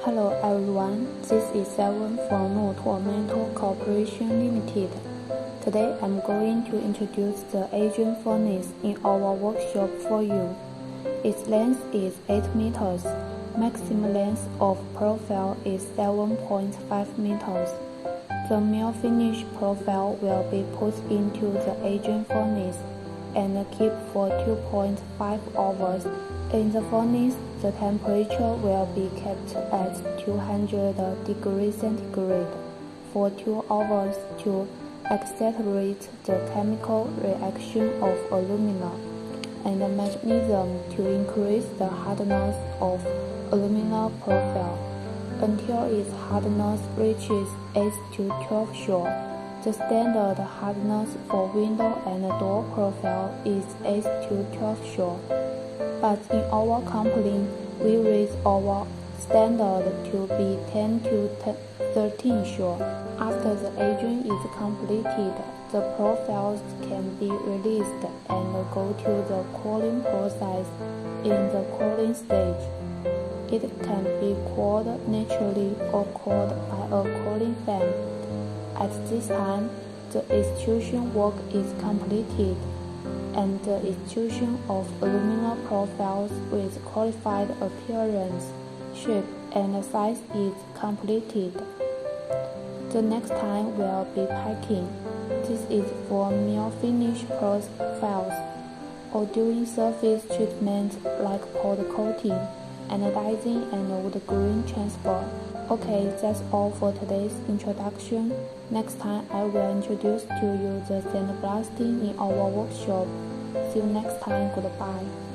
Hello everyone, this is Seven from NUOTUO Aluminium Corporation Limited. Today I'm going to introduce the agent furnace in our workshop for you. Its length is 8 meters. Maximum length of profile is 7.5 meters. The mill finish profile will be put into the agent furnace and keep for 2.5 hours. In the furnace, the temperature will be kept at 200 degrees centigrade for 2 hours to accelerate the chemical reaction of alumina and magnesium to increase the hardness of alumina profile until its hardness reaches 8 to 12 shore. The standard hardness for window and door profile is 8 to 12 shore. But in our company, we raise our standard to be 10 to 13 shore. After the agent is completed, the profiles can be released and go to the cooling process in the cooling stage. It can be cooled naturally or cooled by a cooling fan. At this time, the extrusion work is completed, and the extrusion of alumina profiles with qualified appearance, shape, and size is completed. The next time will be packing. This is for mill finish profiles or doing surface treatment like powder coating, anodizing, and wood grain transfer. Okay, that's all for today's introduction. Next time I will introduce to you the sandblasting in our workshop. See you next time. Goodbye.